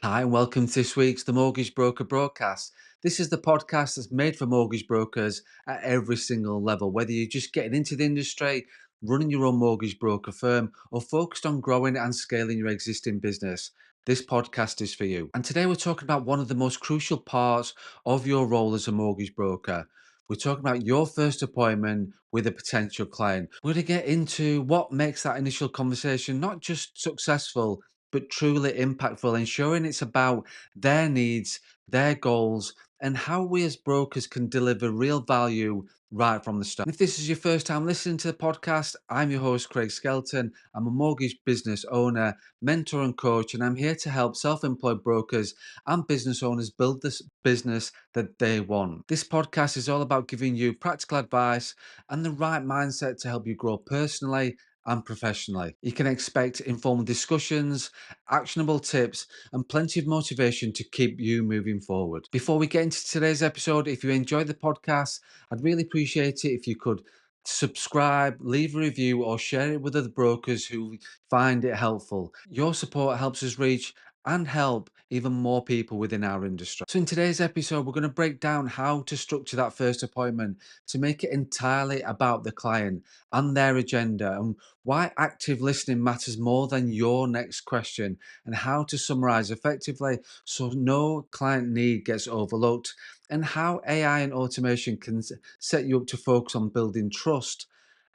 Hi, and welcome to this week's The Mortgage Broker Broadcast. This is the podcast that's made for mortgage brokers at every single level, whether you're just getting into the industry, running your own mortgage broker firm, or focused on growing and scaling your existing business. This podcast is for you. And today we're talking about one of the most crucial parts of your role as a mortgage broker. We're talking about your first appointment with a potential client. We're going to get into what makes that initial conversation not just successful, but truly impactful, ensuring it's about their needs, their goals, and how we as brokers can deliver real value right from the start. And if this is your first time listening to the podcast, I'm your host, Craig Skelton. I'm a mortgage business owner, mentor, and coach, and I'm here to help self employed brokers and business owners build this business that they want. This podcast is all about giving you practical advice and the right mindset to help you grow personally and professionally. You can expect informal discussions, actionable tips, and plenty of motivation to keep you moving forward. Before we get into today's episode, if you enjoyed the podcast, I'd really appreciate it if you could subscribe, leave a review, or share it with other brokers who find it helpful. Your support helps us reach and help even more people within our industry. So, in today's episode, we're going to break down how to structure that first appointment to make it entirely about the client and their agenda, and why active listening matters more than your next question, and how to summarize effectively so no client need gets overlooked, and how AI and automation can set you up to focus on building trust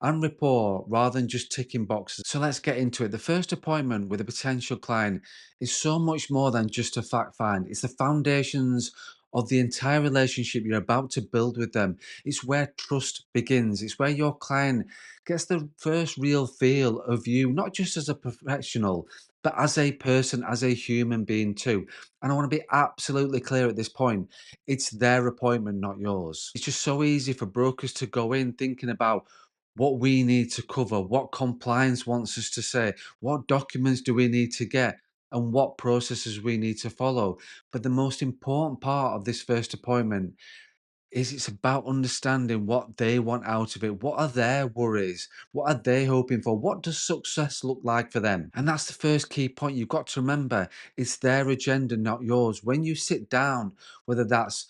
and rapport rather than just ticking boxes. So let's get into it. The first appointment with a potential client is so much more than just a fact find. It's the foundations of the entire relationship you're about to build with them. It's where trust begins. It's where your client gets the first real feel of you, not just as a professional, but as a person, as a human being too. And I want to be absolutely clear at this point. It's their appointment, not yours. It's just so easy for brokers to go in thinking about what we need to cover, what compliance wants us to say, what documents do we need to get, and what processes we need to follow. But the most important part of this first appointment is it's about understanding what they want out of it. What are their worries? What are they hoping for? What does success look like for them? And that's the first key point you've got to remember. It's their agenda, not yours. When you sit down, whether that's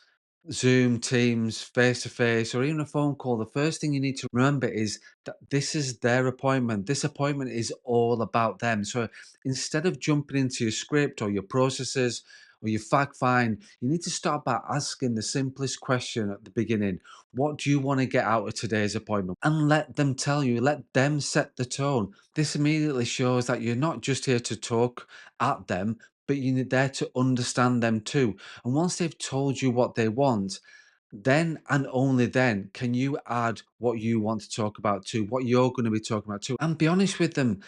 Zoom, Teams, face to face, or even a phone call, the first thing you need to remember is that this is their appointment. This appointment is all about them. So instead of jumping into your script or your processes or your fact find, you need to start by asking the simplest question at the beginning. What do you want to get out of today's appointment? And let them tell you, let them set the tone. This immediately shows that you're not just here to talk at them, but you're there to understand them too. And once they've told you what they want, then and only then can you add what you want to talk about too, what you're going to be talking about too. And be honest with them.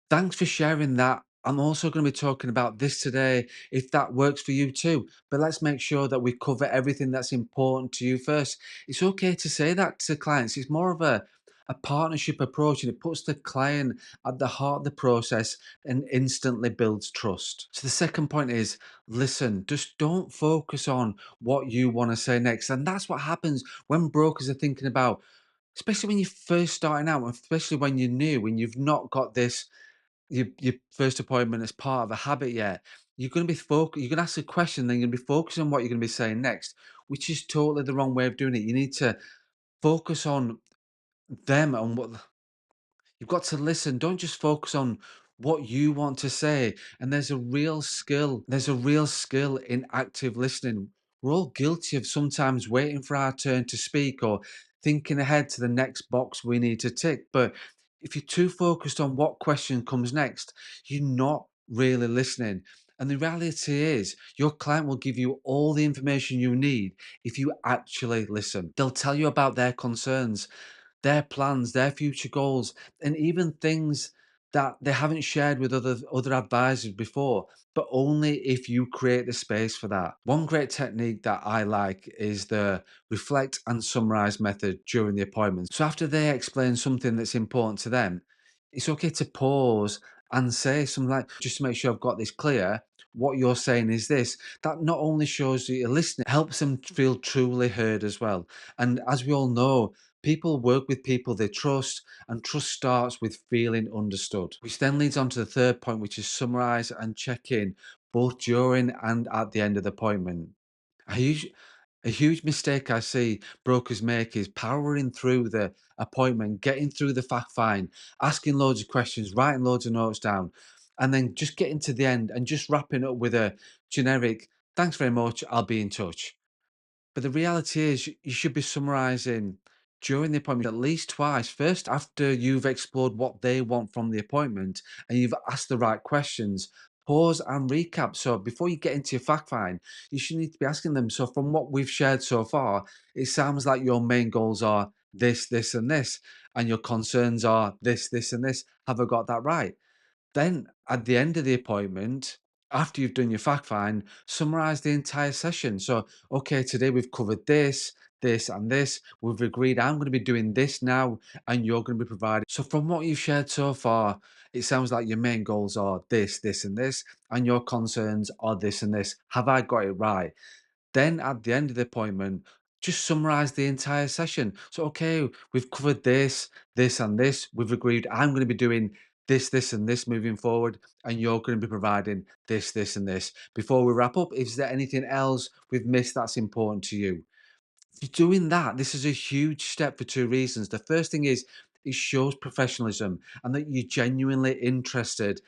Thanks for sharing that. I'm also going to be talking about this today, if that works for you too. But let's make sure that we cover everything that's important to you first. It's okay to say that to clients. It's more of a partnership approach, and it puts the client at the heart of the process and instantly builds trust. So the second point is listen, just don't focus on what you want to say next. And that's what happens when brokers are thinking about, especially when you're first starting out, especially when you're new and you've not got this your first appointment as part of a habit yet. You're going to be you're going to ask a question, then you're going to be focusing on what you're going to be saying next, which is totally the wrong way of doing it. You need to focus on them and what you've got to listen. Don't just focus on what you want to say. And there's a real skill. There's a real skill in active listening. We're all guilty of sometimes waiting for our turn to speak or thinking ahead to the next box we need to tick. But if you're too focused on what question comes next, you're not really listening. And the reality is, your client will give you all the information you need if you actually listen. They'll tell you about their concerns, their plans, their future goals, and even things that they haven't shared with other advisors before, but only if you create the space for that. One great technique that I like is the reflect and summarize method during the appointment. So after they explain something that's important to them, it's okay to pause and say something like, just to make sure I've got this clear, what you're saying is this. That not only shows that you're listening, it helps them feel truly heard as well. And as we all know, people work with people they trust, and trust starts with feeling understood. Which then leads on to the third point, which is summarize and check in. both during and at the end of the appointment. A huge, a huge mistake I see brokers make is powering through the appointment, getting through the fact find, asking loads of questions, writing loads of notes down, and then just getting to the end and just wrapping up with a generic, thanks very much, I'll be in touch. But the reality is, you should be summarising during the appointment at least twice. First, after you've explored what they want from the appointment and you've asked the right questions, pause and recap. So before you get into your fact find, you should need to be asking them. So from what we've shared so far, it sounds like your main goals are this, this, and this, and your concerns are this, this, and this. Have I got that right? Then at the end of the appointment, after you've done your fact find, summarize the entire session. So, okay, today we've covered this, this, and this. We've agreed I'm going to be doing this now, and you're going to be providing. So, from what you've shared so far, it sounds like your main goals are this, this, and this, and your concerns are this and this. Have I got it right? Then at the end of the appointment, just summarize the entire session. So, okay, we've covered this, this, and this. We've agreed I'm going to be doing this, this, and this moving forward, and you're going to be providing this, this, and this. Before we wrap up, is there anything else we've missed that's important to you? You're doing that, this is a huge step for two reasons. The first thing is it shows professionalism and that you're genuinely interested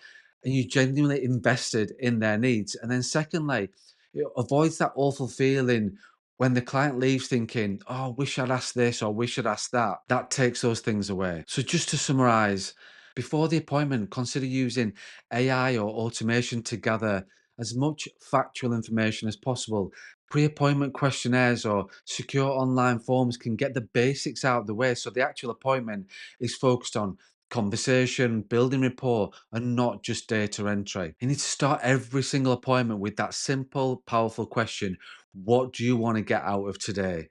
and you genuinely invested in their needs. And then secondly, it avoids that awful feeling when the client leaves thinking, oh, wish I'd asked this or wish I'd asked that. That takes those things away. So just to summarize, before the appointment, consider using AI or automation to gather as much factual information as possible. Pre-appointment questionnaires or secure online forms can get the basics out of the way so the actual appointment is focused on conversation, building rapport, and not just data entry. You need to start every single appointment with that simple, powerful question: what do you want to get out of today?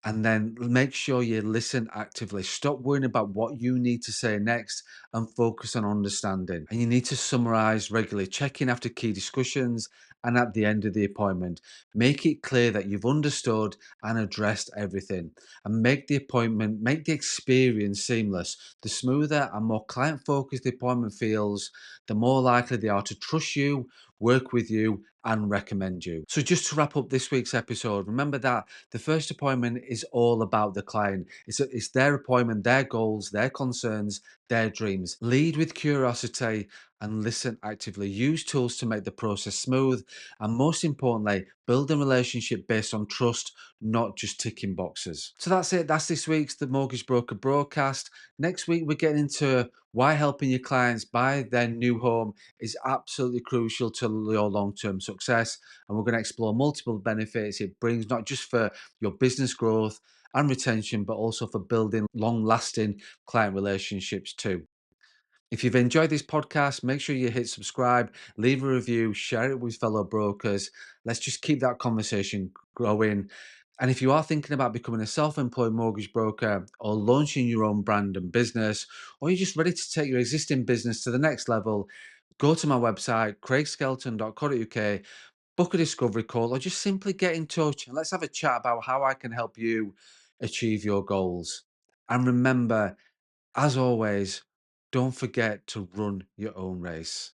And then make sure you listen actively. Stop worrying about what you need to say next and focus on understanding. And you need to summarize regularly, check in after key discussions and at the end of the appointment. Make it clear that you've understood and addressed everything, and make the appointment, make the experience seamless. The smoother and more client focused the appointment feels, the more likely they are to trust you, work with you, and recommend you. So, just to wrap up this week's episode, remember that the first appointment is all about the client. It's their appointment, their goals, their concerns, their dreams. Lead with curiosity and listen actively. Use tools to make the process smooth. And most importantly, build a relationship based on trust, not just ticking boxes. So that's it. That's this week's The Mortgage Broker broadcast. Next week, we're getting into why helping your clients buy their new home is absolutely crucial to your long term success. And we're going to explore multiple benefits it brings, not just for your business growth and retention, but also for building long lasting client relationships too. If you've enjoyed this podcast, make sure you hit subscribe, leave a review, share it with fellow brokers. Let's just keep that conversation growing. And if you are thinking about becoming a self employed mortgage broker or launching your own brand and business, or you're just ready to take your existing business to the next level, go to my website, craigskelton.co.uk, book a discovery call, or just simply get in touch and let's have a chat about how I can help you achieve your goals. And remember, as always, don't forget to run your own race.